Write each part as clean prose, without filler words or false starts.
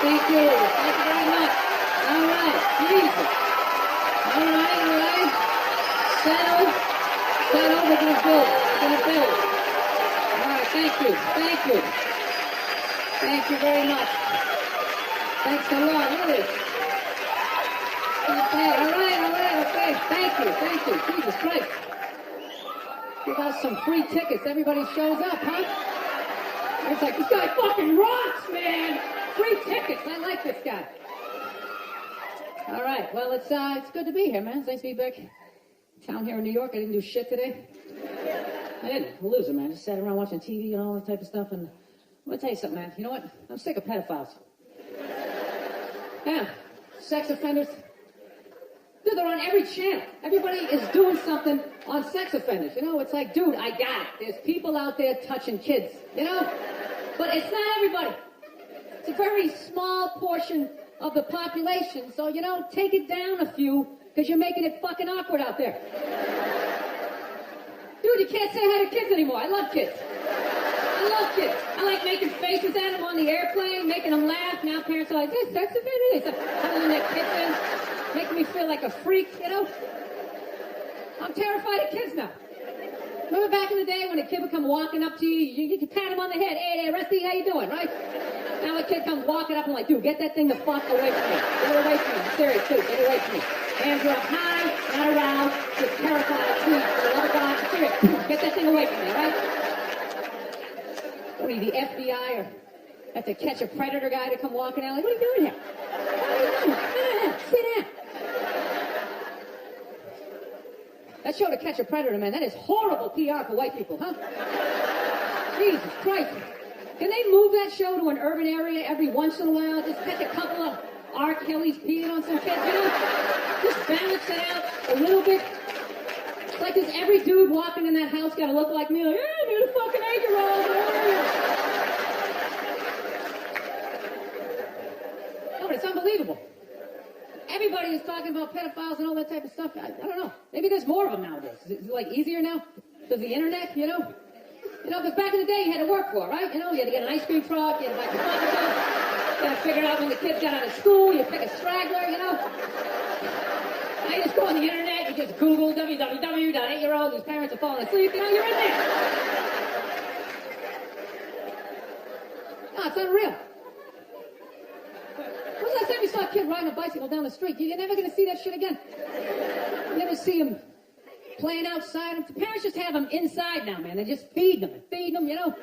Thank you. Thank you very much. All right. Jesus. All right. Settle. We're going to build. All right. Thank you. Thank you very much. Thanks a lot. Look at this. Okay. All right. Okay. Thank you. Jesus Christ. Give us some free tickets. Everybody shows up, huh? It's like, this guy fucking rocks, man. Free tickets. I like this guy. All right. Well, it's good to be here, man. It's nice to be back town here in New York. I didn't do shit today. I didn't. I'm a loser, man. Just sat around watching TV and all that type of stuff. And I'm gonna tell you something, man. You know what? I'm sick of pedophiles. Yeah. Sex offenders. Dude, they're on every channel. Everybody is doing something on sex offenders. You know, it's like, dude, I got it. There's people out there touching kids. You know? But it's not everybody. It's a very small portion of the population, so, you know, take it down a few, because you're making it fucking awkward out there. Dude, you can't say hi to kids anymore. I love kids. I like making faces at them on the airplane, making them laugh. Now parents are like, this sex offender? They start huddling in their kitchen, making me feel like a freak, you know? I'm terrified of kids now. Remember back in the day when a kid would come walking up to you, you could pat him on the head, hey, Rusty, how you doing, right? Now a kid comes walking up and like, dude, get that thing the fuck away from me. Get it away from me. I'm serious, dude, get it away from me. Hands are up high, not aroused, just terrified, sweet, for the love of God, I'm serious. Get that thing away from me, right? What are you, the FBI, or have to catch a predator guy to come walking out? Like, what are you doing here? What are you doing? Sit down. That show, To Catch a Predator, man, that is horrible PR for white people, huh? Jesus Christ. Can they move that show to an urban area every once in a while? Just catch a couple of R. Kelly's peeing on some kids, you know? Just balance it out a little bit. It's like, does every dude walking in that house got to look like me? Like, I'm here to fucking 8-year-old. No, but it's unbelievable. Everybody is talking about pedophiles and all that type of stuff. I don't know. Maybe there's more of them nowadays. Is it like easier now? Because the internet, you know? You know, because back in the day you had to work for it, right? You know, you had to get an ice cream truck, you had to buy your pocketbook, you had to figure out when the kids got out of school, you pick a straggler, you know? Now you just go on the internet, you just Google www.8-year-old whose parents are falling asleep, you know, you're in there. No, it's unreal. When was the last time you saw a kid riding a bicycle down the street? You're never going to see that shit again. You never see him playing outside. The parents just have them inside now, man. They just feed them, you know?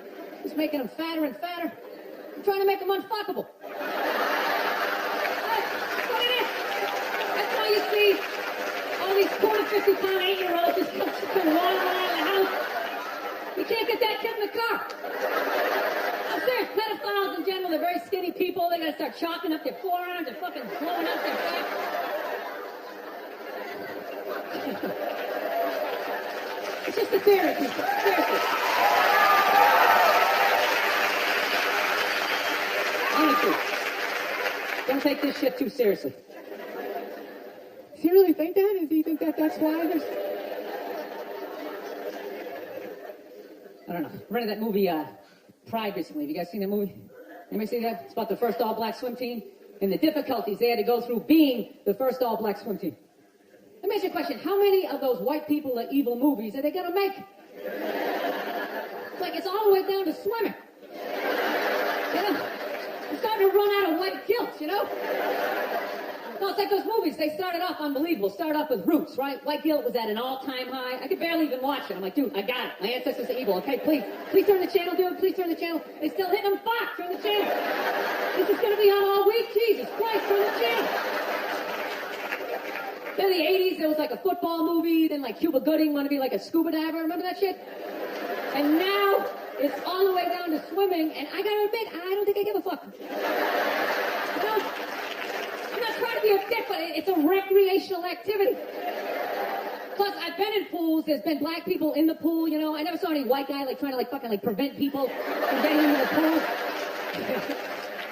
Just making them fatter and fatter. I'm trying to make them unfuckable. That's what it is. That's why you see all these 40, 50-pound 8-year-olds just come wandering around the house. You can't get that kid in the car. I'm serious. Pedophiles in general, they're very skinny people. They gotta start chalking up their forearms and fucking blowing up their back. It's just a theory, people. Seriously. Honestly. Don't take this shit too seriously. Do you really think that? Do you think that that's why there's... I don't know. I rented that movie, Pride recently. Have you guys seen that movie? Anybody see that? It's about the first all-black swim team and the difficulties they had to go through being the first all-black swim team. Let me ask you a question. How many of those white people are evil movies are they going to make? It's like it's all the way down to swimming. You know? I'm starting to run out of white guilt, you know? No, it's like those movies. They started off unbelievable. Started off with Roots, right? White guilt was at an all-time high. I could barely even watch it. I'm like, dude, I got it. My ancestors are evil. Okay, please turn the channel, dude. Please turn the channel. They still hit them. Fuck, turn the channel. This is going to be on all week. Jesus Christ, turn the channel. Then in the 80s, there was like a football movie. Then like Cuba Gooding wanted to be like a scuba diver. Remember that shit? And now it's all the way down to swimming. And I got to admit, I don't think I give a fuck. No. I'm not trying to be a dick, but it's a recreational activity. Plus, I've been in pools. There's been black people in the pool, you know. I never saw any white guy like trying to like fucking like prevent people from getting into the pool.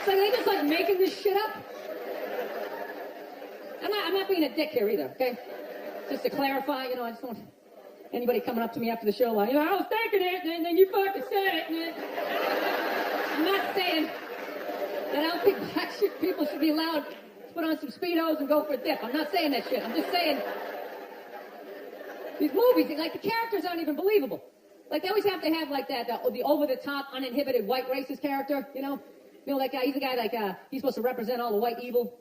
So they just like making this shit up. I'm not being a dick here either, okay? Just to clarify, I just don't want anybody coming up to me after the show like, I was thinking it, and then you fucking said it. I'm not saying that I don't think black people should be allowed to put on some Speedos and go for a dip. I'm not saying that shit. I'm just saying these movies, like the characters aren't even believable. Like they always have to have like that, the over-the-top, uninhibited white racist character, that guy, he's the guy like, he's supposed to represent all the white evil,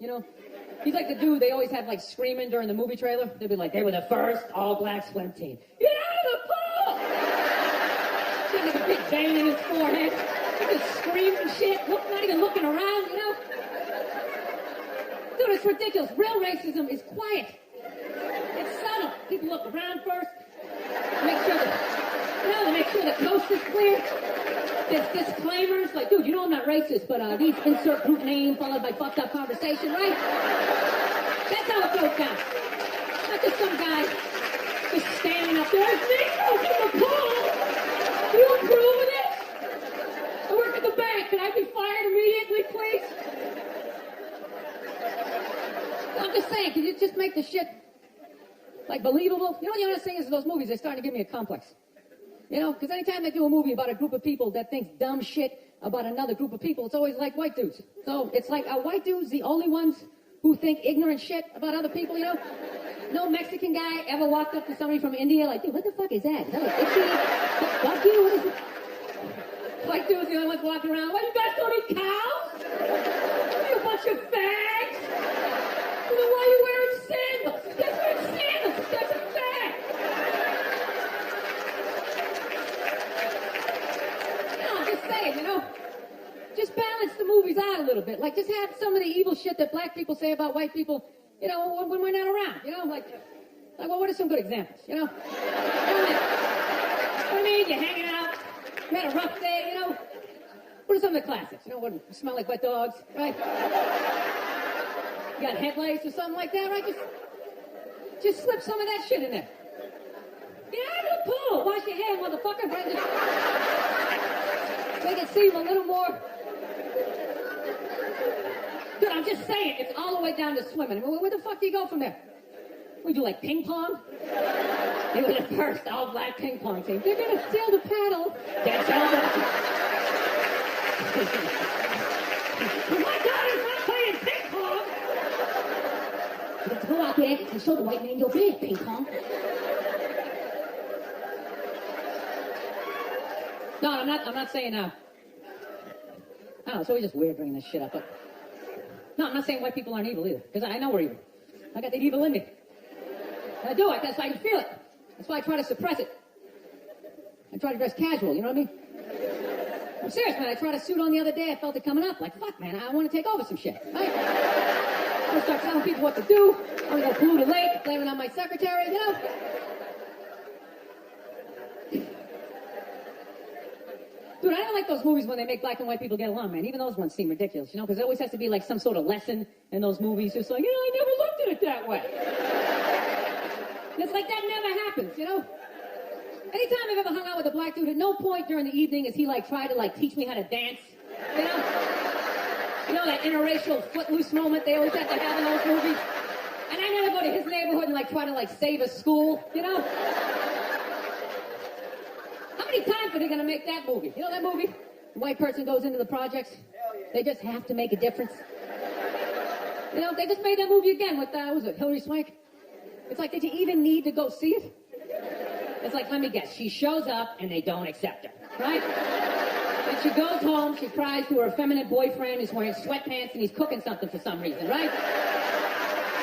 He's like the dude they always have like screaming during the movie trailer. They'd be like, they were the first all-black swim team. Get out of the pool! He's like a big vein in his forehead. He's just screaming shit, not even looking around, Dude, it's ridiculous. Real racism is quiet. It's subtle. People look around first. Make sure the coast is clear. There's disclaimers like, dude, I'm not racist, but these insert group name followed by fucked up conversation, right? That's how it goes down. Not just some guy just standing up there. It's Negroes in the pool. Do you approve of this? I work at the bank. Can I be fired immediately, please? I'm just saying, can you just make the shit like believable? You know what the honest thing is? Those movies, they're starting to give me a complex. Because anytime they do a movie about a group of people that thinks dumb shit about another group of people, it's always like white dudes. So it's like, are white dudes the only ones who think ignorant shit about other people, No Mexican guy ever walked up to somebody from India like, dude, what the fuck is that? Is that like itchy? Fuck you? What is it? White dudes the only ones walking around, why you guys don't eat cows? You a bunch of fags? Why are you wearing sandals? You guys wearing sandals? You guys are fags. Just balance the movies out a little bit. Like, just have some of the evil shit that black people say about white people, when we're not around. Well, what are some good examples, What I mean, you're hanging out, you had a rough day, What are some of the classics? What smell like wet dogs, right? You got headlights or something like that, right? Just slip some of that shit in there. Get out of the pool. Wash your hair, motherfucker. Make it seem a little more. Dude, I'm just saying, it's all the way down to swimming. Where the fuck do you go from there? We do like ping pong? They were the first all-black ping pong team. They're gonna steal the paddle. That's all. My daughter's not playing ping pong. You have to go out there and show the white man you're big, ping pong. No, I'm not saying, I don't know, it's always just weird bringing this shit up, but, no, I'm not saying white people aren't evil either, because I know we're evil. I got that evil in me. And I do, that's why I can feel it. That's why I try to suppress it. I try to dress casual, you know what I mean? I'm serious, man, I tried a suit on the other day, I felt it coming up, like, fuck, man, I want to take over some shit, right? I'm gonna start telling people what to do, I'm gonna go pollute a lake, blame it on my secretary, Dude, I don't like those movies when they make black and white people get along, man. Even those ones seem ridiculous, because there always has to be like some sort of lesson in those movies. Just like, I never looked at it that way. And it's like that never happens, Anytime I've ever hung out with a black dude, at no point during the evening has he like tried to like teach me how to dance, that interracial footloose moment they always have to have in those movies. And I never go to his neighborhood and like try to like save a school, How many times are they going to make that movie? You know that movie? The white person goes into the projects. They just have to make a difference. They just made that movie again with, what was it, Hillary Swank? It's like, did you even need to go see it? It's like, let me guess, she shows up and they don't accept her, right? And she goes home, she cries to her effeminate boyfriend who's wearing sweatpants and he's cooking something for some reason, right?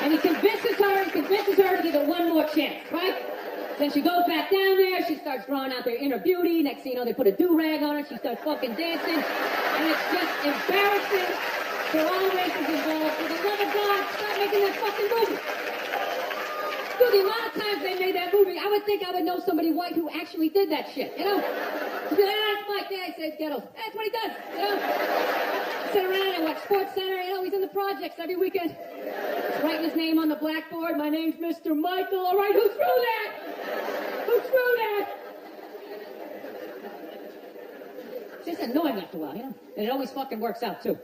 And he convinces her to give it one more chance, right? Then she goes back down there, she starts drawing out their inner beauty. Next thing you know, they put a do-rag on her, she starts fucking dancing. And it's just embarrassing for all races involved. For the love of God, stop making that fucking movie. Dude, the amount of times they made that movie, I would think I would know somebody white who actually did that shit, To be like, that's Mike, I said ghetto. That's what he does, Sit around and watch Sports Center, he's in the projects every weekend. He's writing his name on the blackboard. My name's Mr. Michael. All right, who threw that? Who threw that? It's just annoying after a while, you know? And it always fucking works out, too.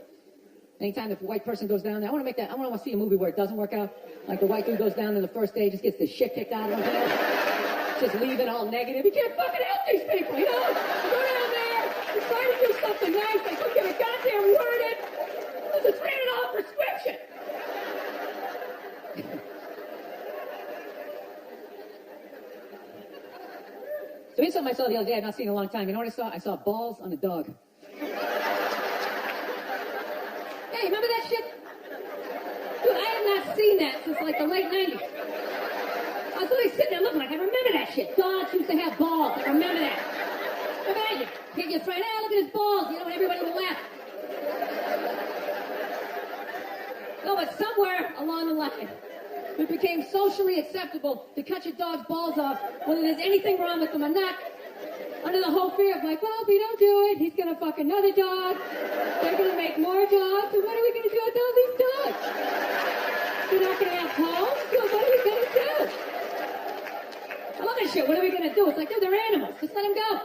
Anytime the white person goes down there, I want to see a movie where it doesn't work out. Like the white dude goes down there the first day, just gets the shit kicked out of him. Just leave it all negative. You can't fucking help these people, you know? You go down there, you try to do something nice, they don't give a goddamn word in. It's a $300 prescription. So here's something I saw the other day I've not seen in a long time. You know what I saw? I saw balls on a dog. Hey, remember that shit? Dude, I have not seen that since like the late 90s. I was always sitting there looking like, I remember that shit. Dogs used to have balls. I remember that. Remember that? You hit your friend, hey, look at his balls. You know, and everybody would laugh. No, but somewhere along the line, it became socially acceptable to cut your dog's balls off, whether there's anything wrong with them or not, under the whole fear of like, well, if we don't do it, he's gonna fuck another dog. They're gonna make more dogs. So what are we gonna do with all these dogs? We're not gonna have homes. So what are we gonna do? I love that shit. What are we gonna do? It's like, dude, they're animals. Just let them go.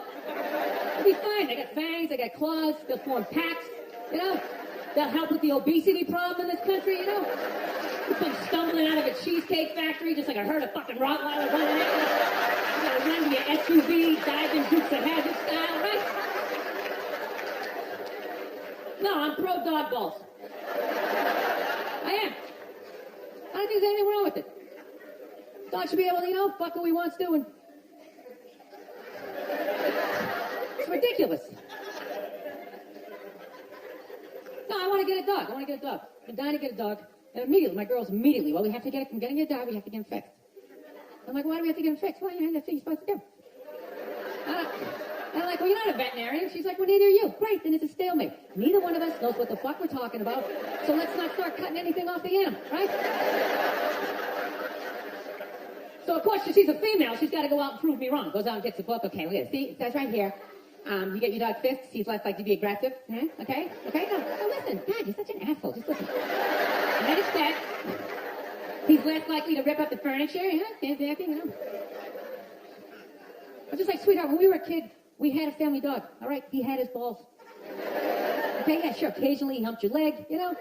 They'll be fine. They got fangs. They got claws. They'll form packs. You know, they'll help with the obesity problem in this country. You know, you come stumbling out of a cheesecake factory just like a herd of fucking Rottweilers running at you. You gotta run to your SUV, dive in Dukes of Hazzard style, right? No, I'm pro dog balls. I am. I don't think there's anything wrong with it. Dog should be able to, you know, fuck who he wants to, and it's ridiculous. No, I want to get a dog. I've been dying to get a dog. And immediately, my girls immediately, well, we have to get it from getting a dog, we have to get him fixed. I'm like, why do we have to get him fixed? Well, you know, that's what you're supposed to do. And I'm like, well, you're not a veterinarian. She's like, well, neither are you. Great, then it's a stalemate. Neither one of us knows what the fuck we're talking about, so let's not start cutting anything off the animal, right? So, of course, she's a female. She's got to go out and prove me wrong. Goes out and gets a book. Okay, look at it. See, it says right here. You get your dog fixed. He's less likely to be aggressive. Okay? Okay? No, listen. God, you're such an asshole. Just listen. And then it says he's less likely to rip up the furniture. Stand happy, you know. I'm just like, sweetheart, when we were a kid, we had a family dog. All right? He had his balls. Okay? Yeah, sure. Occasionally he humped your leg, you know.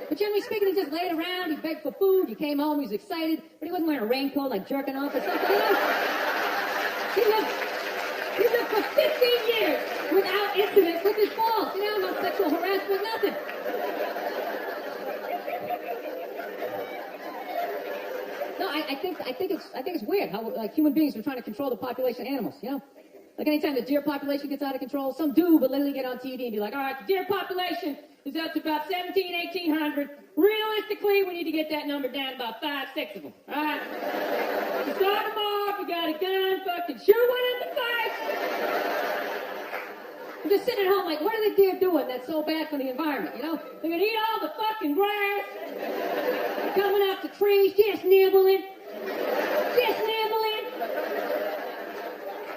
But generally speaking, he just laid around. He begged for food. He came home. He was excited. But he wasn't wearing a raincoat, like jerking off or something, you know. He lived for 15 years without incident with his balls. You know, no sexual harassment, nothing. No, I think it's weird how like human beings are trying to control the population of animals. You know, like anytime the deer population gets out of control, some dude would literally get on TV and be like, "All right, the deer population is up to about 1,800. Realistically, we need to get that number down to about 5, 6 of them. All right, you start them off. You got a gun, fucking shoot one in the face." I'm just sitting at home like, what are the deer doing that's so bad for the environment? You know, they're gonna eat all the fucking grass. They're coming up the trees, just nibbling.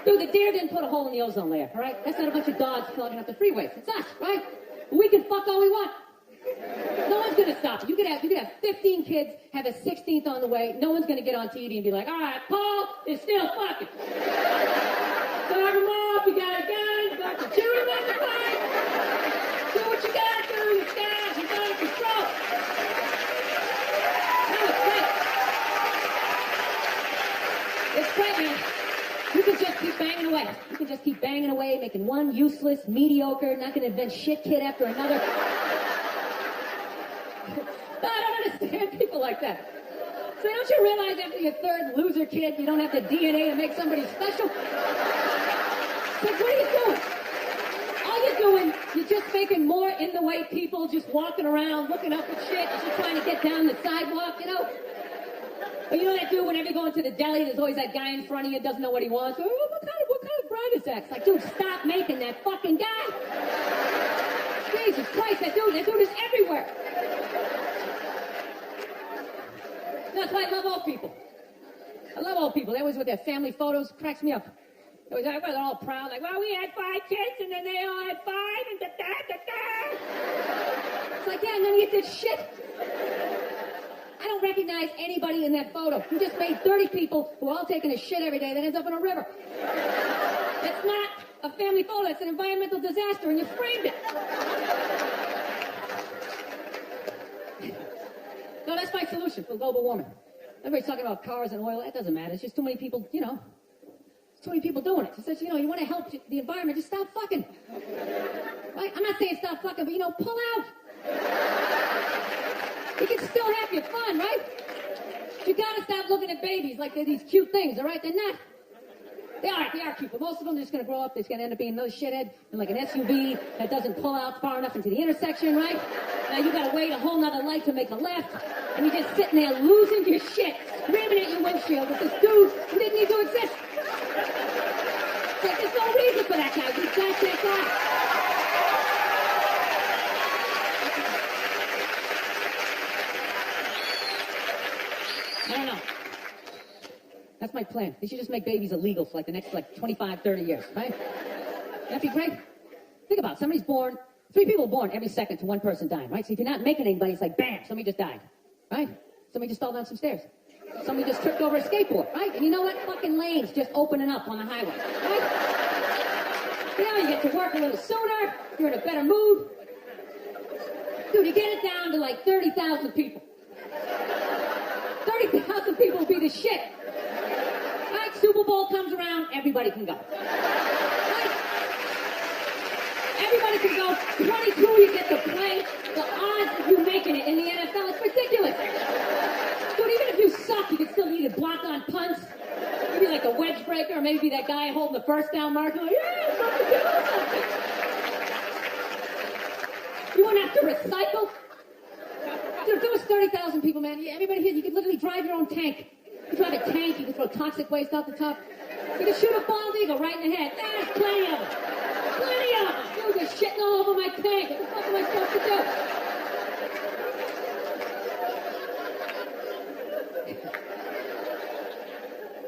Dude, the deer didn't put a hole in the ozone layer, all right? That's not a bunch of dogs clogging up the freeways. It's us, right? We can fuck all we want. No one's gonna stop it. You could have 15 kids, have a 16th on the way. No one's gonna get on TV and be like, all right, Paul is still fucking. Start him off, you got a gun, fucking shoot him in the face. Do what you gotta do, you guys, you're under control. No, it's great. It's great, man. You can just keep banging away. You can just keep banging away, making one useless, mediocre, not going to invent shit kid after another. I don't understand people like that. So don't you realize after your third loser kid, you don't have the DNA to make somebody special? It's like, what are you doing? All you're doing, you're just making more in the way people just walking around, looking up at shit, just trying to get down the sidewalk, you know? But you know that dude, whenever you go into the deli, there's always that guy in front of you doesn't know what he wants. Oh, what kind of bride is that? It's like, dude, stop making that fucking guy. Jesus Christ, that dude is everywhere. That's why I love old people. I love old people. They always with their family photos, cracks me up. They're all proud, like, well, we had 5 kids, and then they all had 5, and da-da-da-da. It's like, yeah, none of you did shit. I don't recognize anybody in that photo. You just made 30 people who are all taking a shit every day that ends up in a river. That's not a family photo that's an environmental disaster and you framed it. No, that's my solution for global warming. Everybody's talking about cars and oil. That doesn't matter. It's just too many people, you know. Too many people doing it. It says, you know, you want to help the environment, just stop fucking. Right? I'm not saying stop fucking, but, you know, pull out. You can still have your fun, right? You gotta stop looking at babies like they're these cute things, all right? They're not. They are cute, but most of them are just gonna grow up. They're just gonna end up being another shithead in like an SUV that doesn't pull out far enough into the intersection, right? Now you gotta wait a whole nother light to make a left, and you're just sitting there losing your shit, screaming at your windshield with this dude who didn't need to exist. It's like there's no reason for that guy. He's got that guy. I don't know. That's my plan. They should just make babies illegal for like the next 25, 30 years, right? That'd be great. Think about it. Somebody's born, 3 people born every second to one person dying, right? So if you're not making anybody, it's like, bam, somebody just died, right? Somebody just fell down some stairs. Somebody just tripped over a skateboard, right? And you know what? Fucking lanes just opening up on the highway, right? You know, you get to work a little sooner. You're in a better mood. Dude, you get it down to like 30,000 people. 30,000 people will be the shit. Right? Super Bowl comes around, everybody can go. Right? Everybody can go. 22, you get to play. The odds of you making it in the NFL, it's ridiculous. Dude, even if you suck, you can still either block on punts, maybe like a wedge breaker, or maybe that guy holding the first down marker. Like, yeah, fucking do something. You won't have to recycle. Dude, if there was 30,000 people, man, everybody here, you could literally drive your own tank. You drive a tank, you can throw toxic waste out the top. You can shoot a bald eagle right in the head. There's plenty of them. Plenty of them. Dude, they're shitting all over my tank. What the fuck am I supposed to do?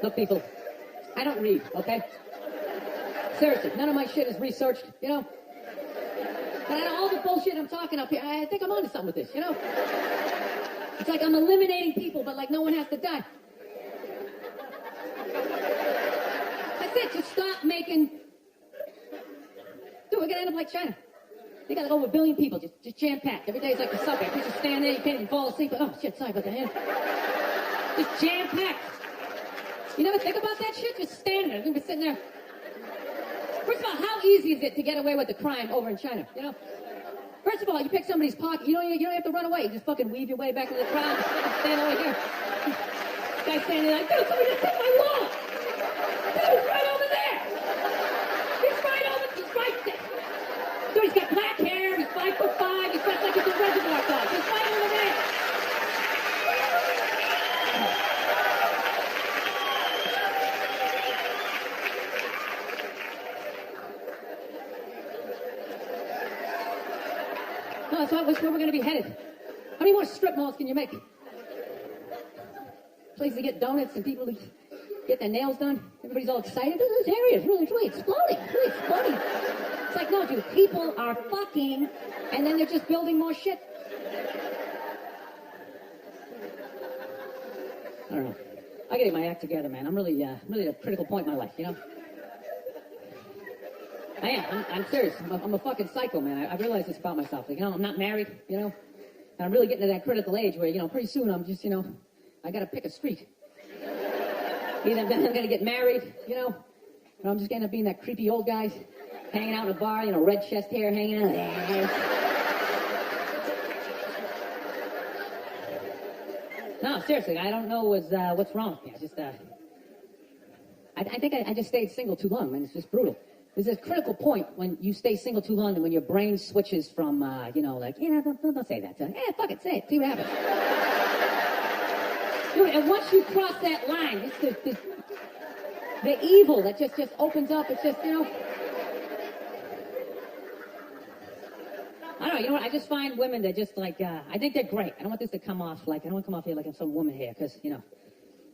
Look, people, I don't read, okay? Seriously, none of my shit is researched, you know? But out of all the bullshit I'm talking up here, I think I'm onto something with this, you know? It's like I'm eliminating people, but like no one has to die. That's it, just stop making... Dude, we're gonna end up like China. They got like over 1 billion people, just jam-packed. Every day is like the subway. You just stand there, you can't even fall asleep. Oh, shit, sorry about that, man. Just jam-packed. You never think about that shit? Just standing there, you're sitting there. First of all, how easy is it to get away with the crime over in China, you know? First of all, you pick somebody's pocket, you don't have to run away. You just fucking weave your way back into the crowd and stand over here. Guy's standing there like, dude, somebody just took my wallet. Dude, he's right over there. He's right there. Dude, he's got black hair, he's 5'5", he's dressed like he's a reservoir dog. He's right over there. No, that's where we're going to be headed. How many more strip malls can you make? Place to get donuts and people to get their nails done. Everybody's all excited. This area is really exploding. Really exploding. It's like, no, dude, people are fucking, and then they're just building more shit. I don't know. I gotta get my act together, man. I'm really at a critical point in my life, you know? I am. I'm serious. I'm a fucking psycho, man. I realize this about myself. Like, you know, I'm not married, you know? And I'm really getting to that critical age where, you know, pretty soon I'm just, you know, I gotta pick a street. Either I'm gonna get married, you know, or I'm just gonna be in that creepy old guys hanging out in a bar, you know, red chest hair hanging out. No, seriously, I don't know what's wrong with me. I think I just stayed single too long, man. It's just brutal. There's a critical point when you stay single too long and when your brain switches from, you know, like, don't say that. Fuck it, say it. See what happens. Dude, and once you cross that line, it's the evil that just opens up. It's just, you know. I don't know, you know what? I just find women that just like, I think they're great. I don't want this to come off like, I don't want to come off here like I'm some woman here because, you know,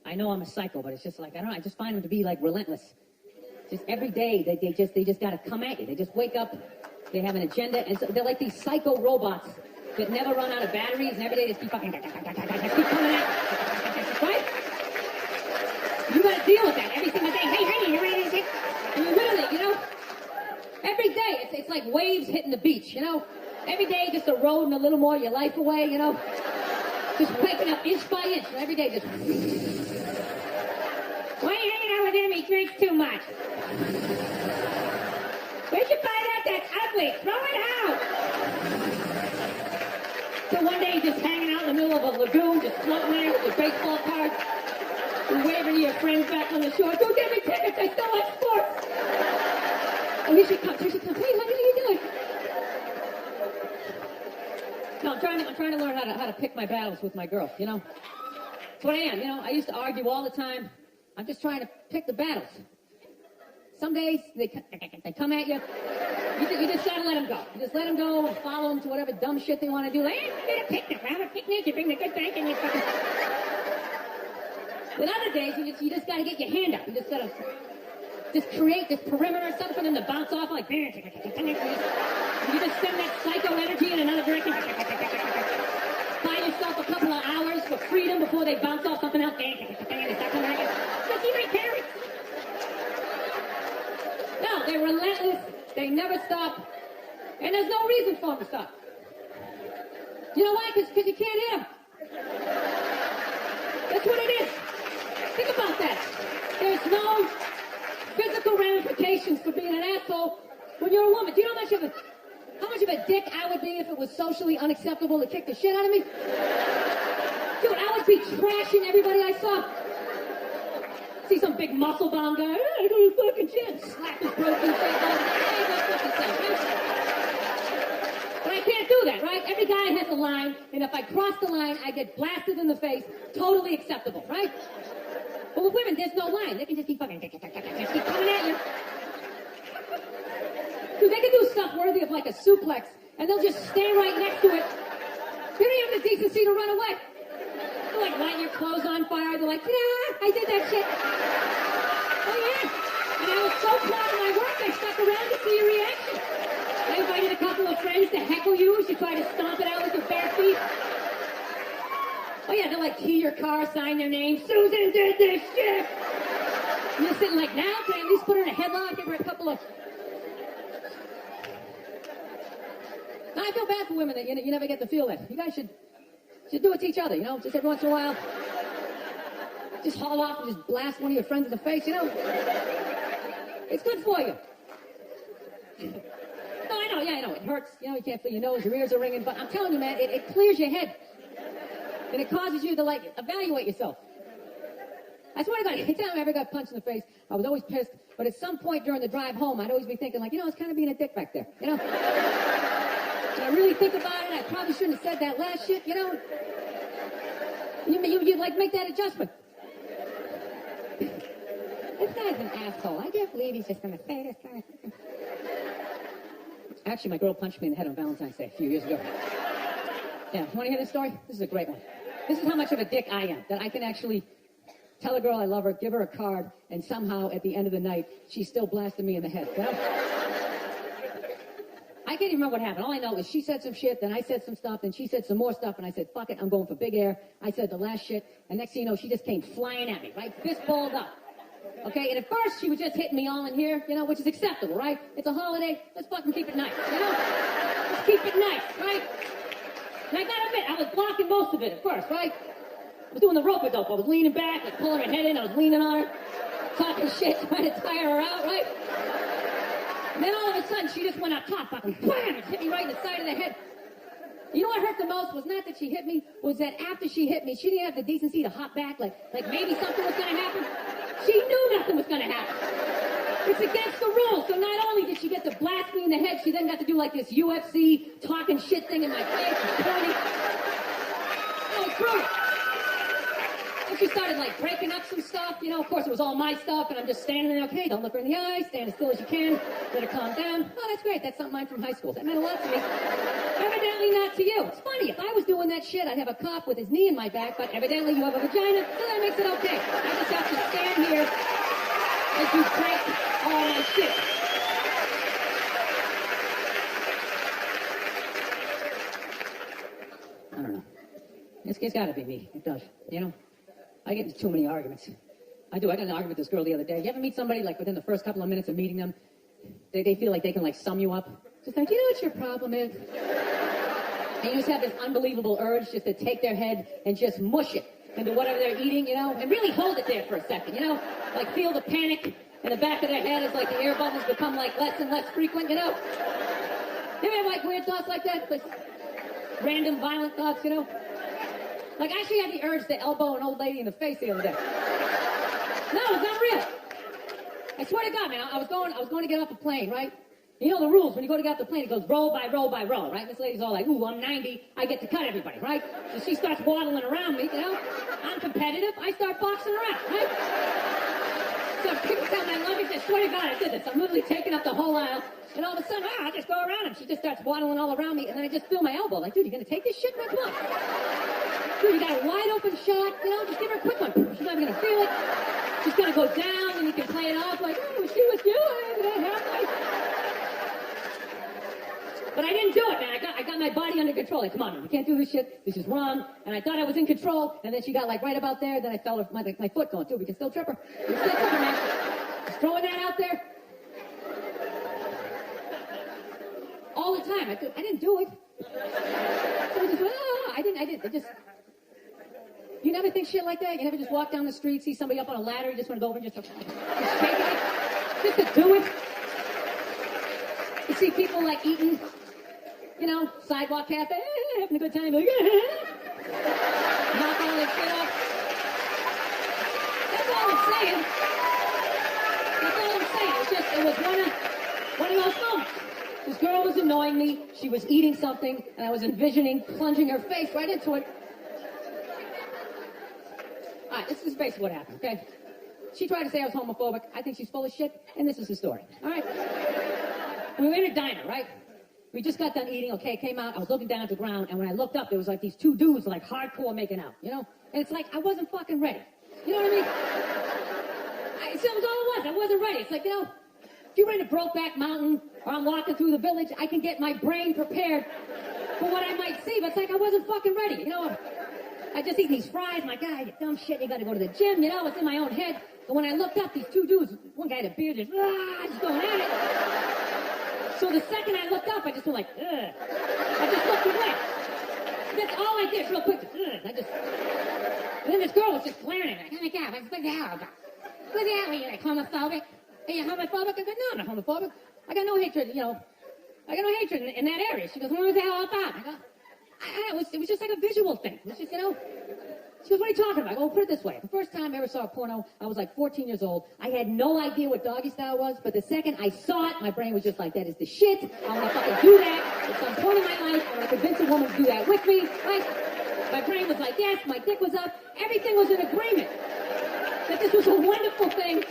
I know I'm a psycho, but it's just like, I don't know, I just find them to be like relentless. Just every day, they just got to come at you. They just wake up, they have an agenda, and so they're like these psycho robots that never run out of batteries, and every day they just keep fucking, keep coming at you. Right? You got to deal with that every single day. Hey, and you literally, you know, every day, it's like waves hitting the beach, you know? Every day just eroding a little more of your life away, you know? Just waking up inch by inch, every day just... Why are you hanging out with him? He drinks too much. Where'd you buy that? That's ugly. Throw it out. So one day you're just hanging out in the middle of a lagoon, just floating there with your baseball cards, and waving to your friends back on the shore. Go get me tickets. I still like sports. And here she comes. Hey, honey, what are you doing? No, I'm trying to learn how to pick my battles with my girl, you know? That's what I am, you know? I used to argue all the time. I'm just trying to pick the battles. Some days, they come at you. You just gotta let them go. You just let them go and follow them to whatever dumb shit they want to do. Like, hey, we're gonna picnic. We're having a picnic. You bring the good thing and you fucking... Then other days, you just gotta get your hand up. You just gotta just create this perimeter or something for them to bounce off like... You just send that psycho energy in another direction. Buy yourself a couple of hours for freedom before they bounce off something else. Just see my parents. No, they're relentless. They never stop. And there's no reason for them to stop. You know why? Because you can't hit them. That's what it is. Think about that. There's no physical ramifications for being an asshole when you're a woman. Do you know how much of a dick I would be if it was socially unacceptable to kick the shit out of me? Dude, I would be trashing everybody I saw. See some big muscle-bound guy, I go to fucking gym, slap his broken face out. But I can't do that, right? Every guy has a line, and if I cross the line, I get blasted in the face. Totally acceptable, right? But with women, there's no line. They can just keep fucking, just keep coming at you. Dude, they can do stuff worthy of like a suplex, and they'll just stay right next to it. They don't have the decency to run away. They're like lighting your clothes on fire. They're like, yeah, I did that shit. Oh, yeah. And I was so proud of my work, I stuck around to see your reaction. I invited a couple of friends to heckle you as you try to stomp it out with your bare feet. Oh, yeah, they'll like key your car, sign their name. Susan did this shit. And you're sitting like, now, can I at least put her in a headlock, give her a couple of... Now, I feel bad for women that you never get to feel that. You guys should do it to each other, you know, just every once in a while. Just haul off and just blast one of your friends in the face, you know. It's good for you. No, I know, yeah, I know. It hurts, you know, you can't feel your nose, your ears are ringing, but I'm telling you, man, it clears your head. And it causes you to, like, evaluate yourself. I swear to God, anytime I ever got punched in the face, I was always pissed, but at some point during the drive home, I'd always be thinking, like, you know, I was kind of being a dick back there, you know. And I really think about it, I probably shouldn't have said that last shit, you know? You like, make that adjustment. This guy's an asshole. I can't believe he's just gonna say this kind of thing. Actually, my girl punched me in the head on Valentine's Day a few years ago. Yeah, want to hear this story? This is a great one. This is how much of a dick I am, that I can actually tell a girl I love her, give her a card, and somehow at the end of the night, she's still blasting me in the head, you know? I can't even remember what happened. All I know is she said some shit, then I said some stuff, then she said some more stuff, and I said, fuck it, I'm going for big air. I said the last shit, and next thing you know, she just came flying at me, right? Fist balled up. Okay, and at first she was just hitting me all in here, you know, which is acceptable, right? It's a holiday, let's fucking keep it nice, you know? Let's keep it nice, right? And I gotta admit, I was blocking most of it at first, right? I was doing the rope-a-dope. I was leaning back, like pulling her head in, I was leaning on her, talking shit, trying to tire her out, right? And then all of a sudden, she just went up top, fucking wham, and hit me right in the side of the head. You know what hurt the most was not that she hit me, was that after she hit me, she didn't have the decency to hop back, like maybe something was gonna happen. She knew nothing was gonna happen. It's against the rules. So not only did she get to blast me in the head, she then got to do like this UFC talking shit thing in my face, and pointing. Oh, it's brutal. And she started like breaking up some stuff, you know, of course it was all my stuff, and I'm just standing there, okay, don't look her in the eye, stand as still as you can, let her calm down. Oh, that's great, that's something mine from high school. That meant a lot to me. Evidently not to you. It's funny, if I was doing that shit, I'd have a cop with his knee in my back, but evidently you have a vagina, so that makes it okay. I just have to stand here as you break all my shit. I don't know. It's gotta be me. It does, you know? I get into too many arguments. I do. I got in an argument with this girl the other day. You ever meet somebody, like, within the first couple of minutes of meeting them, they feel like they can like sum you up. Just like, you know what your problem is? And you just have this unbelievable urge just to take their head and just mush it into whatever they're eating, you know, and really hold it there for a second, you know? Like feel the panic in the back of their head as like the air bubbles become like less and less frequent, you know? You ever have like weird thoughts like that? Like random violent thoughts, you know? Like I actually had the urge to elbow an old lady in the face the other day. No, it's not real. I swear to God, man, I was going to get off a plane, right? You know the rules. When you go to get off the plane, it goes row by row by row, right? This lady's all like, ooh, I'm 90. I get to cut everybody, right? So she starts waddling around me, you know? I'm competitive. I start boxing around, right? So I'm picking out my luggage. I swear to God, I did this. I'm literally taking up the whole aisle. And all of a sudden, I just go around and she just starts waddling all around me. And then I just feel my elbow. Like, dude, you going to take this shit? Man, come on. Dude, you got a wide open shot. You know, just give her a quick one. She's not even going to feel it. She's going to go down and you can play it off like, oh, she was you. But I didn't do it, man. I got my body under control. Like, come on, man, you can't do this shit. This is wrong. And I thought I was in control. And then she got like right about there. Then I felt my foot going, dude, we can still trip her. We can still trip her, man. Just throwing that out there. All the time. I didn't do it. So I just went, I didn't. I just... You never think shit like that? You never just walk down the street, see somebody up on a ladder, you just want to go over and just shake it? Just to do it? You see people like eating, you know, sidewalk cafe, having a good time, like, knock all that shit off. That's all I'm saying. That's all I'm saying. It was one of those moments. This girl was annoying me. She was eating something, and I was envisioning plunging her face right into it. All right, this is basically what happened, okay? She tried to say I was homophobic. I think she's full of shit, and this is the story, all right? We were in a diner, right? We just got done eating, okay, came out, I was looking down at the ground, and when I looked up, there was like these two dudes like hardcore making out, you know? And it's like, I wasn't fucking ready. You know what I mean? It was all it was. I wasn't ready. It's like, you know, if you're in a Brokeback Mountain, or I'm walking through the village, I can get my brain prepared for what I might see, but it's like I wasn't fucking ready, you know? I just eating these fries, my God, you dumb shit, you gotta go to the gym, you know, it's in my own head. But when I looked up, these two dudes, one guy had a beard, just going at it. So the second I looked up, I just went like, ugh. I just looked away. That's all I did, real quick. And then this girl was just glaring at me. Oh my God, what the hell? What the hell are you, like, homophobic? Are you homophobic? I go, no, I'm not homophobic. I got no hatred, you know. I got no hatred in that area. She goes, what was the hell all about? I go, it was just like a visual thing. It was just, you know. She goes, what are you talking about? I go, put it this way. The first time I ever saw a porno, I was like 14 years old. I had no idea what doggy style was, but the second I saw it, my brain was just like, that is the shit. I want to fucking do that. At some point in my life, I want to convince a woman to do that with me, right? My brain was like, yes, my dick was up. Everything was in agreement. That this was a wonderful thing,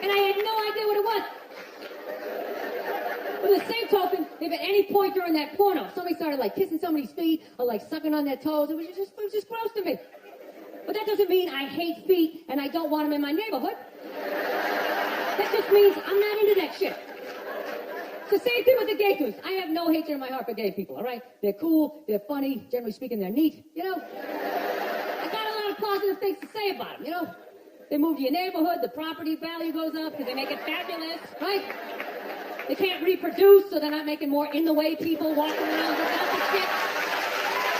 and I had no idea what it was. With the same token, if at any point during that porno, somebody started like kissing somebody's feet or like sucking on their toes, it was just gross to me. But that doesn't mean I hate feet and I don't want them in my neighborhood. That just means I'm not into that shit. It's the same thing with the gay dudes. I have no hatred in my heart for gay people, all right? They're cool, they're funny, generally speaking, they're neat, you know? I got a lot of positive things to say about them, you know? They move to your neighborhood, the property value goes up because they make it fabulous, right? They can't reproduce, so they're not making more in-the-way people walking around without the shit.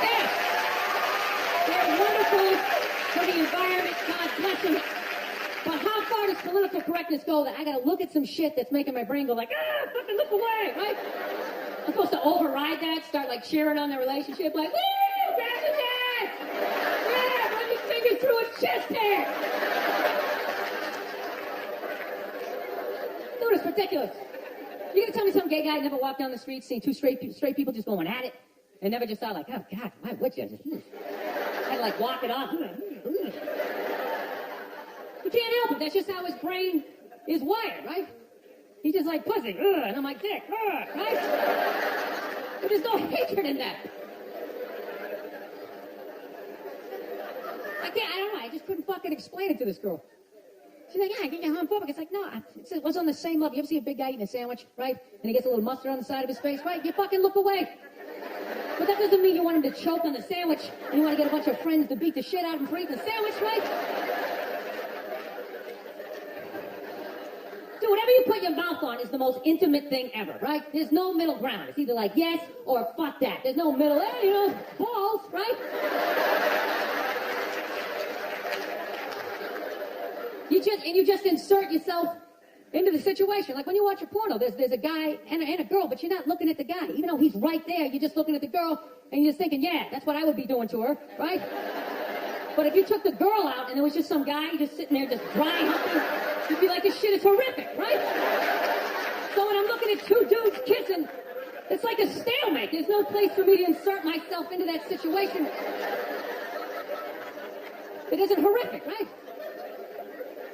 Yeah. They're wonderful for the environment, God bless them. But how far does political correctness go that I gotta look at some shit that's making my brain go like, fucking look away, right? I'm supposed to override that, start like cheering on their relationship, like, woo, grab his ass! Yeah, run your fingers through his chest hair! Dude, it's ridiculous. You're gonna tell me some gay guy never walked down the street seeing two straight people just going at it and never just thought like, oh God, why would you? Just, I'd like walk it off. You can't help it. That's just how his brain is wired, right? He's just like pussy, and I'm like dick, right? But there's no hatred in that. I don't know. I just couldn't fucking explain it to this girl. She's like, yeah, I think you're homophobic. It's like, no, it was on the same level. You ever see a big guy eating a sandwich, right? And he gets a little mustard on the side of his face, right? You fucking look away. But that doesn't mean you want him to choke on the sandwich and you want to get a bunch of friends to beat the shit out of him for eating the sandwich, right? Dude, whatever you put your mouth on is the most intimate thing ever, right? There's no middle ground. It's either like yes or fuck that. There's no middle, balls, right? You just insert yourself into the situation. Like when you watch a porno, there's a guy and a girl, but you're not looking at the guy. Even though he's right there, you're just looking at the girl, and you're just thinking, yeah, that's what I would be doing to her, right? But if you took the girl out and there was just some guy just sitting there just dry humping, you'd be like, this shit is horrific, right? So when I'm looking at two dudes kissing, it's like a stalemate. There's no place for me to insert myself into that situation. It isn't horrific, right?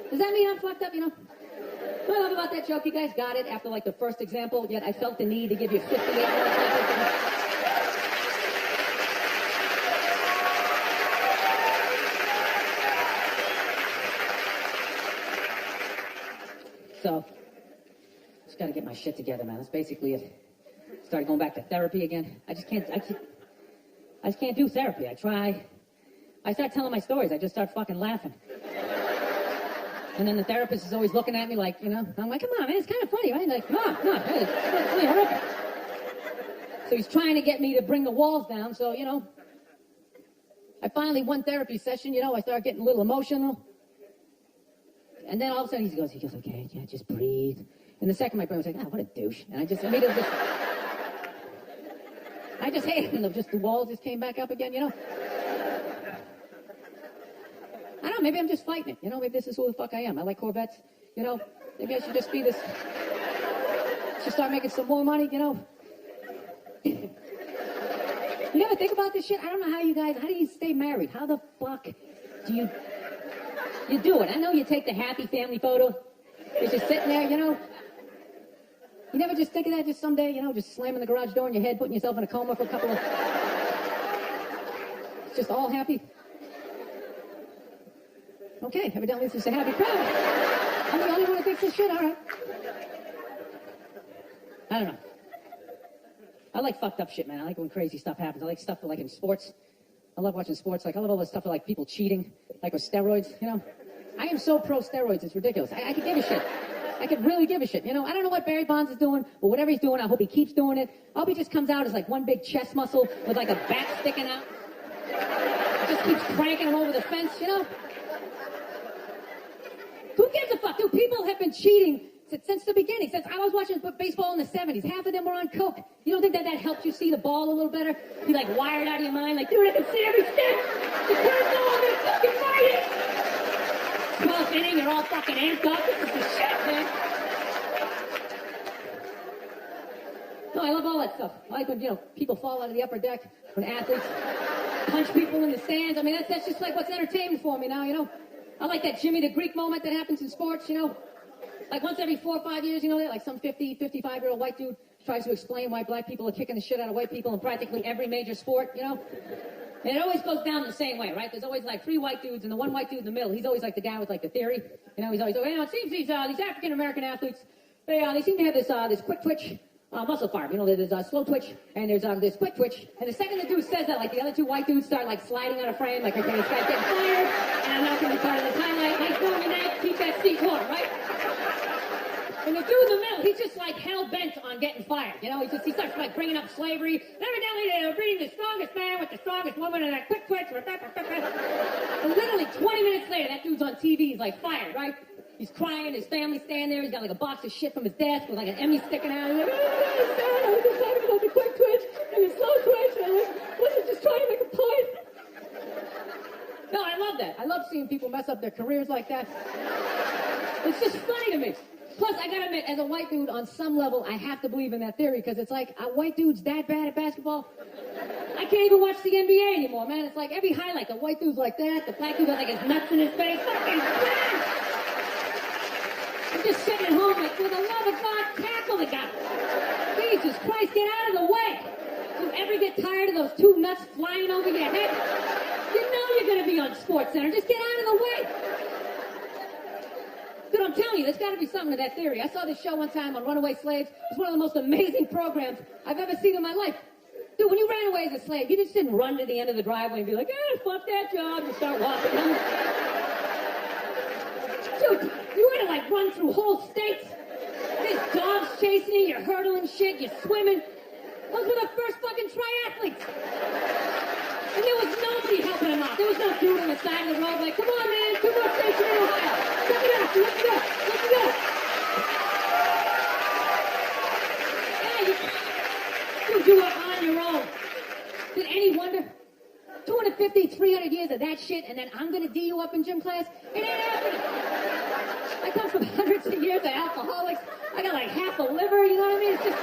Does that mean I'm fucked up, What I love about that joke, you guys got it after like the first example, yet I felt the need to give you 58 more examples. So, just gotta get my shit together, man. That's basically it. Started going back to therapy again. I just can't do therapy. I start telling my stories. I just start fucking laughing. And then the therapist is always looking at me like, I'm like, come on, man, it's kind of funny, right? Like, no, it's really horrific. So he's trying to get me to bring the walls down. So, I finally, one therapy session, I start getting a little emotional. And then all of a sudden he goes, okay, yeah, just breathe. And the second my brain was like, what a douche. And I just immediately I just hated them. Just the walls just came back up again, I don't know, maybe I'm just fighting it. Maybe this is who the fuck I am. I like Corvettes. Maybe I should just be this. Should start making some more money, You ever think about this shit? I don't know how do you stay married? How the fuck do you do it? I know you take the happy family photo. You're just sitting there, You never just think of that just someday, just slamming the garage door in your head, putting yourself in a coma for a couple of... It's just all happy. Okay, evidently this is a happy crowd. I'm the only one who thinks this shit, all right. I don't know. I like fucked up shit, man. I like when crazy stuff happens. I like stuff like in sports. I love watching sports. Like, I love all this stuff like people cheating, like with steroids, I am so pro steroids, it's ridiculous. I could give a shit. I could really give a shit, I don't know what Barry Bonds is doing, but whatever he's doing, I hope he keeps doing it. I hope he just comes out as like one big chest muscle with like a back sticking out. Just keeps cranking him over the fence, Who gives a fuck? Dude, people have been cheating since the beginning. Since I was watching baseball in the 70s, half of them were on coke. You don't think that helps you see the ball a little better? Be like wired out of your mind, like, dude, I can see every step. The curve ball, I'm gonna fucking fight it. 12th inning, you're all fucking amped up. This is the shit, man. No, I love all that stuff. I like when, people fall out of the upper deck, when athletes punch people in the stands. I mean, that's just like what's entertainment for me now, I like that Jimmy the Greek moment that happens in sports, Like once every 4 or 5 years, like some 50, 55-year-old white dude tries to explain why black people are kicking the shit out of white people in practically every major sport, And it always goes down the same way, right? There's always like 3 white dudes, and the one white dude in the middle, he's always like the guy with like the theory. He's always like, it seems these African-American athletes, they seem to have this quick twitch muscle fiber. There's slow twitch, and there's this quick twitch. And the second the dude says that, like the other 2 white dudes start like sliding out of frame, like, okay, this guy's getting fired, and I'm not going to be part of this highlight. Nice going, Nate. Keep that seat warm, right? And the dude in the middle, he's just like hell-bent on getting fired. He starts like bringing up slavery. And evidently they're breeding the strongest man with the strongest woman and that quick twitch. And literally 20 minutes later, that dude's on TV. He's like fired, right? He's crying. His family's standing there. He's got like a box of shit from his desk with like an Emmy sticking out. He's like, oh, God, I was just talking about the quick twitch and the slow twitch. And I wasn't just trying to make a point. No, I love that. I love seeing people mess up their careers like that. It's just funny to me. Plus, I gotta admit, as a white dude, on some level, I have to believe in that theory, because it's like, are white dudes that bad at basketball? I can't even watch the NBA anymore, man. It's like every highlight, the white dude's like that, the black dude got like his nuts in his face. Fucking trash! I'm just sitting at home like, for the love of God, tackle the guy. Jesus Christ, get out of the way. Do you ever get tired of those 2 nuts flying over your head? You know you're gonna be on SportsCenter. Just get out of the way. Dude, I'm telling you, there's got to be something to that theory. I saw this show one time on runaway slaves. It's one of the most amazing programs I've ever seen in my life. Dude, when you ran away as a slave, you just didn't run to the end of the driveway and be like, fuck that job, and start walking. Dude, you had to like run through whole states There's dogs chasing you, you're hurdling shit, you're swimming. Those were the first fucking triathletes. And there was nobody helping them out. There was no dude on the side of the road like, come on, man, 2 more stations in Ohio. Check it out, let's go, let's go. Yeah, you do it on your own. Did any wonder? 250, 300 years of that shit, and then I'm going to D you up in gym class? It ain't happening. I come from hundreds of years of alcoholics. I got like half a liver, you know what I mean? It's just...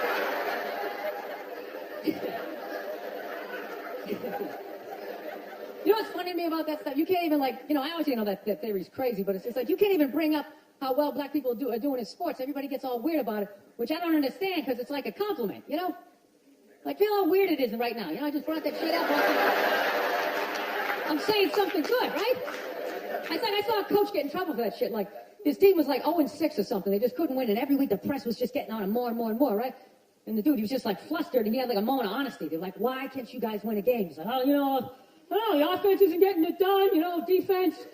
You know what's funny to me about that stuff? You can't even like, I always know that theory's crazy, but it's just like, you can't even bring up how well black people are doing in sports. Everybody gets all weird about it, which I don't understand because it's like a compliment, Like, feel how weird it is right now. I just brought that shit up. I'm saying something good, right? I saw a coach get in trouble for that shit. Like, his team was like 0-6 or something. They just couldn't win, and every week the press was just getting on him more and more and more, right? And the dude, he was just like flustered, and he had like a moment of honesty. They're like, why can't you guys win a game? He's like, the offense isn't getting it done, defense,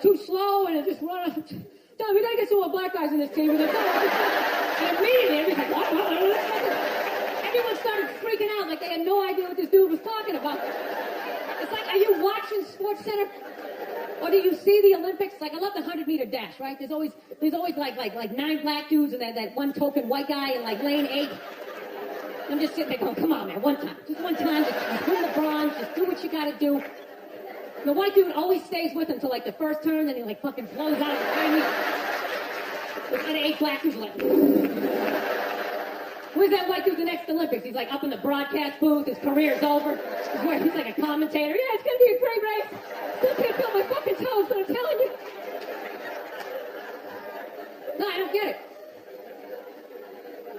too slow, and it just run. We gotta get some more black guys in this team. And immediately, everybody's like, what? Everyone started freaking out like they had no idea what this dude was talking about. It's like, are you watching Sports Center? Or do you see the Olympics? Like, I love the 100-meter dash, right? There's always like 9 black dudes and that one token white guy in like lane 8. I'm just sitting there going, come on, man, one time. Just one time, just win the bronze, just do what you gotta do. The white dude always stays with him until like the first turn, then he like fucking blows out behind me. There's kind of 8 black dudes like, where's that white dude the next Olympics? He's like up in the broadcast booth, his career's over. He's like a commentator. Yeah, it's gonna be a great race. Still can't feel my fucking toes, but I'm telling you. No, I don't get it.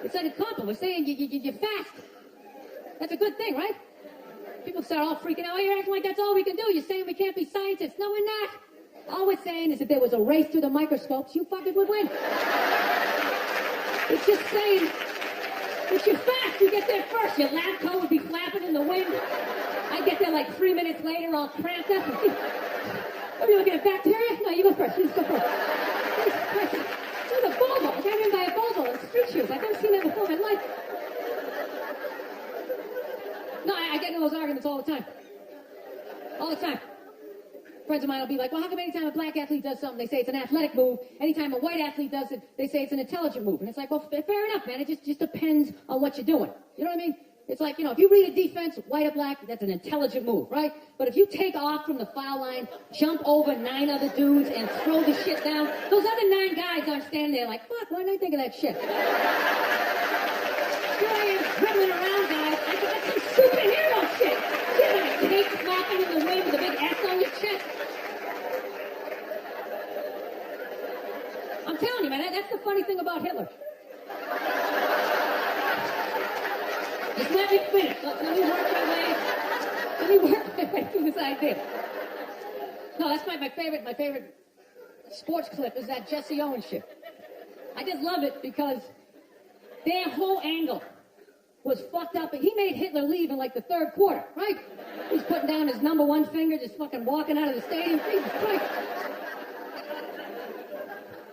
It's like a compliment. We're saying you're fast. That's a good thing, right? People start all freaking out. Oh, you're acting like that's all we can do. You're saying we can't be scientists. No, we're not. All we're saying is if there was a race through the microscopes, you fucking would win. It's just saying, if you're fast, you get there first. Your lab coat would be flapping in the wind. I get there like 3 minutes later, all cramped up. Are you looking at bacteria? No, you go first. You just go first. There's a Volvo. I got in by a Volvo in street shoes. I've never seen that before in my life. No, I get into those arguments all the time. All the time. Friends of mine will be like, well, how come anytime a black athlete does something, they say it's an athletic move? Anytime a white athlete does it, they say it's an intelligent move. And it's like, well, fair enough, man. It just depends on what you're doing. You know what I mean? It's like, if you read a defense, white or black, that's an intelligent move, right? But if you take off from the foul line, jump over 9 other dudes, and throw the shit down, those other 9 guys aren't standing there like, fuck, why didn't I think of that shit? Here I am dribbling around, guys. I think that's some superhero shit. You're like a cake flapping in the wind with a big S on your chest. I'm telling you, man, that's the funny thing about Hitler. Just let me finish. Let me work my way through this idea. No, that's my favorite sports clip is that Jesse Owens shit. I just love it because their whole angle was fucked up, and he made Hitler leave in like the 3rd quarter, right? He's putting down his number 1 finger, just fucking walking out of the stadium. Jesus Christ.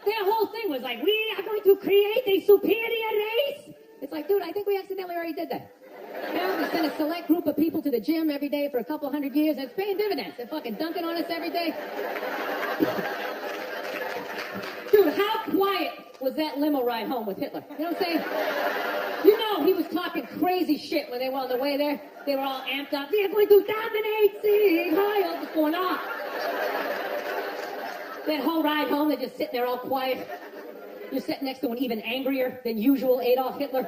Their whole thing was like, we are going to create a superior race. It's like, dude, I think we accidentally already did that. We send a select group of people to the gym every day for a couple hundred years, and it's paying dividends. They're fucking dunking on us every day. Dude, how quiet was that limo ride home with Hitler? You know what I'm saying? He was talking crazy shit when they were on the way there. They were all amped up. They're going to dominate, see, hi, what's going on? That whole ride home, they're just sitting there all quiet. You're sitting next to an even angrier than usual Adolf Hitler,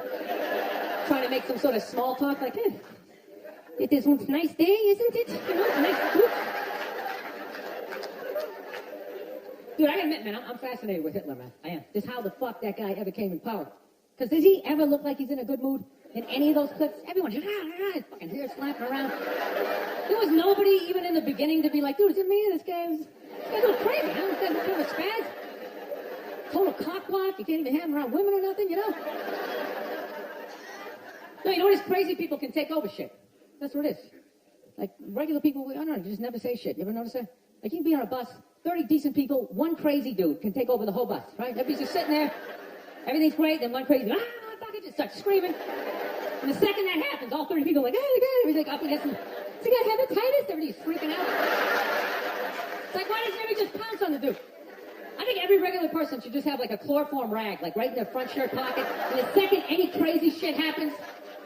trying to make some sort of small talk, like, it is one nice day, isn't it? Nice. Dude, I gotta admit, man, I'm fascinated with Hitler, man. I am. Just how the fuck that guy ever came in power. Because does he ever look like he's in a good mood? In any of those clips? Everyone's fucking hair slapping around. There was nobody even in the beginning to be like, dude, is it me? This guy's going crazy, huh? This guy's kind of a spaz. Total cockblock. You can't even have him around women or nothing, No, you know what is crazy? People can take over shit. That's what it is. Like, regular people, I don't know, you just never say shit. You ever notice that? Like, you can be on a bus, 30 decent people, 1 crazy dude can take over the whole bus, right? Everybody's just sitting there. Everything's great, then one crazy, fucking just starts screaming. And the second that happens, all 30 people are like, oh, God, everybody's like up against him. Does he got hepatitis? Everybody's freaking out. It's like, why doesn't everybody just pounce on the dude? I think every regular person should just have like a chloroform rag, like right in their front shirt pocket. And the second any crazy shit happens,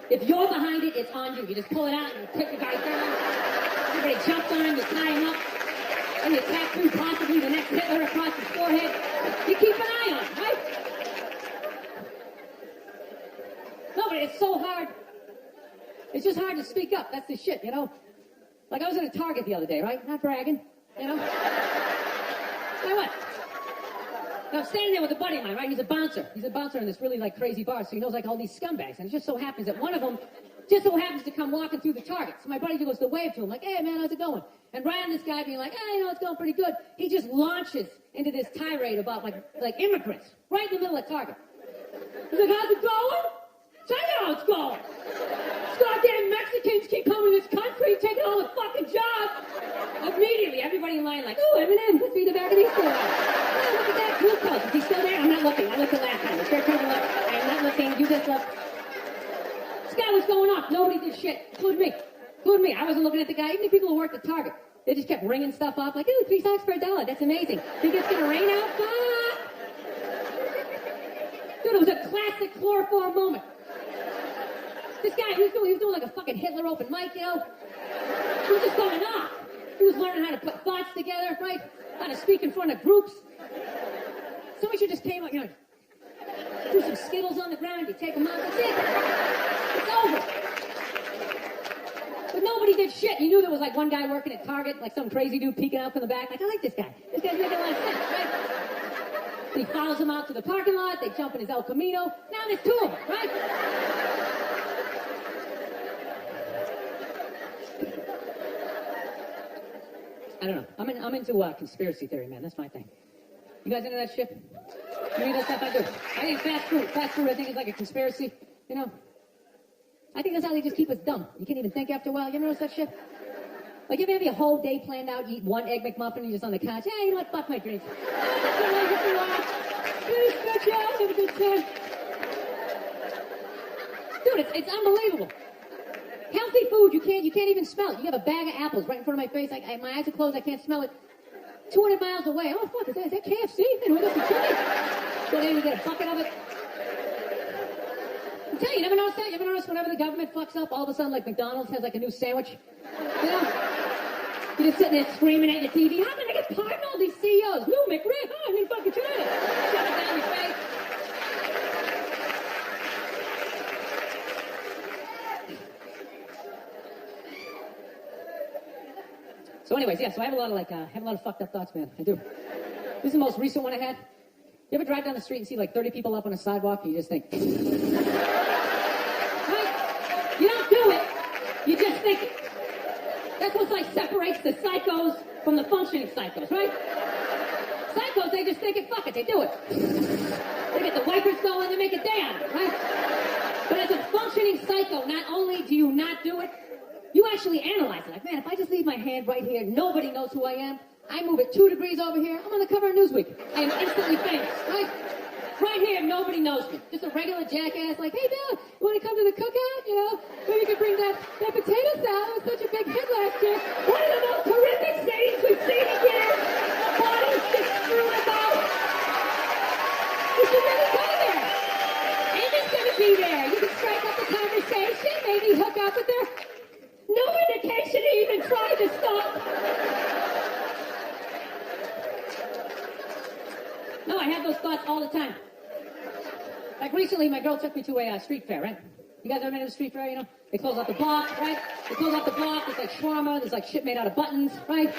if you're behind it, it's on you. You just pull it out and you take the guy down. Everybody jumps on him, you tie him up. And you tattoo possibly the next Hitler across his forehead. You keep an eye on him, right? No, but it's so hard. It's just hard to speak up. That's the shit, you know? Like I was at a Target the other day, right? Not bragging, you know? Now what? Now I'm standing there with a buddy of mine, right? He's a bouncer. He's a bouncer in this really like crazy bar, so he knows like all these scumbags. And it just so happens that one of them just so happens to come walking through the Target. So my buddy goes to wave to him, like, hey man, how's it going? And right on this guy being like, hey, you know, it's going pretty good. He just launches into this tirade about like immigrants, right in the middle of Target. He's like, how's it going? Tell you how it's going. These goddamn Mexicans keep coming to this country, taking all the fucking jobs. Immediately, everybody in line like, oh, Eminem, let's be the back of these stores. Oh, look at that, blue coat. Is he still there? I'm not looking. I looked the last time. The shirt turned left. I am not looking. You just look. This guy was going off. Nobody did shit. Including me. Including me. I wasn't looking at the guy. Even the people who worked at Target. They just kept ringing stuff off like, ooh, 3 socks for $1. That's amazing. Think it's going to rain out? Fuck! Dude, it was a classic chloroform moment. This guy, he was doing like a fucking Hitler open mic, you know? He was just going off. He was learning how to put thoughts together, right? How to speak in front of groups. Somebody should just came out, you know, do some Skittles on the ground, you take them out, that's it. It's over. But nobody did shit. You knew there was like one guy working at Target, like some crazy dude peeking out from the back, like, I like this guy. This guy's making a lot of sense, right? He follows him out to the parking lot, they jump in his El Camino. Now there's 2 of them, right? I don't know. I'm into conspiracy theory, man. That's my thing. You guys into that shit? You read that stuff? I do. I think fast food, I think is like a conspiracy. You know? I think that's how they just keep us dumb. You can't even think after a while. You ever notice that shit? Like, you ever have your whole day planned out, you eat 1 Egg McMuffin, and you're just on the couch, hey, you know what, fuck my dreams. Good job, have a good time. Dude, it's unbelievable. Healthy food, you can't even smell it. You have a bag of apples right in front of my face. My eyes are closed, I can't smell it. 200 miles away. Oh, fuck, is that KFC? Man, where does it go? Go there and get a bucket of it. I'm telling you, you never notice that? You ever notice whenever the government fucks up, all of a sudden, like, McDonald's has, like, a new sandwich? You know? You're just sitting there screaming at your TV, how can I get pardoned all these CEOs? New McRib, oh, I mean, fucking try it. Shove it down your face. So anyways, yeah, so I have a lot of fucked up thoughts, man. I do. This is the most recent one I had. You ever drive down the street and see like 30 people up on a sidewalk and you just think, right? You don't do it. You just think it. That's what like separates the psychos from the functioning psychos, right? Psychos, they just think it, fuck it, they do it. They get the wipers going, they make a day out of it, right? But as a functioning psycho, not only do you not do it, you actually analyze it. Like, man, if I just leave my hand right here, nobody knows who I am. I move it 2 degrees over here, I'm on the cover of Newsweek. I am instantly famous, right? Right here, nobody knows me. Just a regular jackass like, hey, Bill, you want to come to the cookout? You know, maybe you could bring that potato salad. It was such a big hit last year. One of the most horrific scenes we've seen in years. Bodies just strewn about. You should really go there. Amy's going to be there. You can strike up a conversation, maybe hook up with her. No indication he even tried to stop. No, I have those thoughts all the time. Like recently, my girl took me to a street fair, right? You guys ever been to a street fair, you know? They close out the block, right? They close out the block, there's like shawarma, there's like shit made out of buttons, right?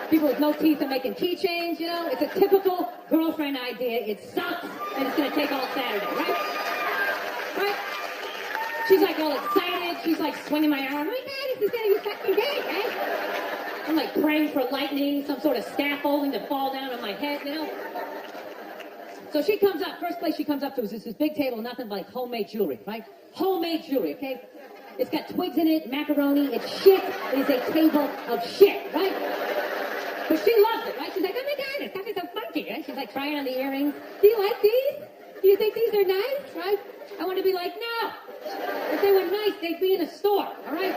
People with no teeth are making keychains, you know? It's a typical girlfriend idea. It sucks, and it's gonna take all Saturday, right? Right? She's like all excited, she's like swinging my arm. Oh my God, this is gonna be fucking great, right? I'm like praying for lightning, some sort of scaffolding to fall down on my head, you know? So she comes up, first place she comes up to is this big table, nothing but like homemade jewelry, right? Homemade jewelry, okay? It's got twigs in it, macaroni, it's shit. It is a table of shit, right? But she loves it, right? She's like, oh my God, this stuff is so funky, right? She's like trying on the earrings. Do you like these? Do you think these are nice, right? I want to be like, no. If they were nice, they'd be in a store, all right?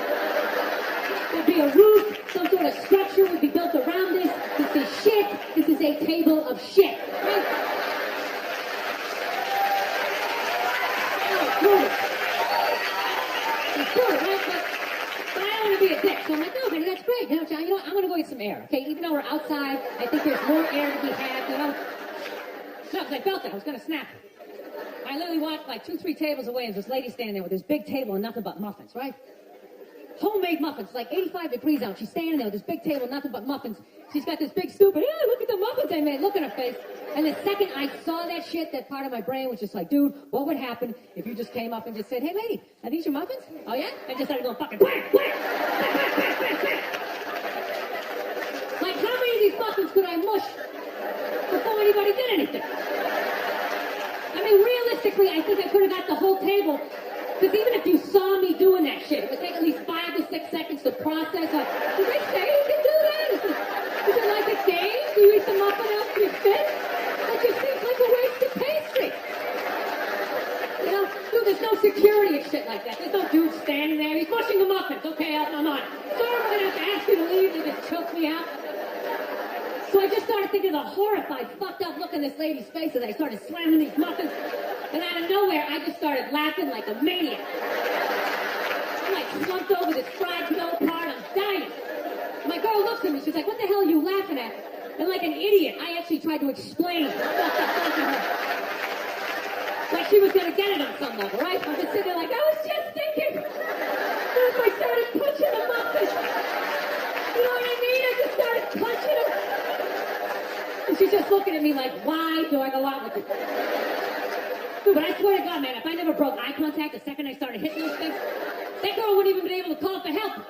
There'd be a roof, some sort of structure would be built around this. This is shit. This is a table of shit, right? It's good, right? But I don't want to be a dick. So I'm like, no, Benny, that's great. You know, John, I'm going to go get some air, okay? Even though we're outside, I think there's more air to be had, you know? No, because I felt it. I was going to snap. I literally walked like 2-3 tables away, and there's this lady standing there with this big table and nothing but muffins, right? Homemade muffins, like 85 degrees out. She's standing there with this big table, nothing but muffins. She's got this big stupid, look at the muffins I made. Look at her face. And the second I saw that shit, that part of my brain was just like, dude, what would happen if you just came up and just said, hey, lady, are these your muffins? Oh, yeah? And just started going fucking whack, whack, whack, whack, whack, whack. Like, how many of these muffins could I mush before anybody did anything? I mean, realistically, I think I could have got the whole table. Because even if you saw me doing that shit, it would take at least 5 to 6 seconds to process. Like, did they say you can do that? Is it like a game? Do you eat the muffin after you fit? That just seems like a waste of pastry. You know, dude, there's no security and shit like that. There's no dude standing there. He's mushing the muffins. Okay, I'm on. Sorry, I'm going to have to ask you to leave. They just choked me out. So I just started thinking of the horrified, fucked up look in this lady's face as I started slamming these muffins. And out of nowhere, I just started laughing like a maniac. I'm like slumped over this fried dough part. I'm dying. My girl looks at me. She's like, what the hell are you laughing at? And like an idiot, I actually tried to explain what the fuck to her. Like she was going to get it on some level, right? I'm just sitting there like, I was just thinking. What if I started punching the muffins? You know what I mean? I just started punching them. And she's just looking at me like, why do I go out with you? Dude, but I swear to God, man, if I never broke eye contact the second I started hitting those things, that girl wouldn't even been able to call for help.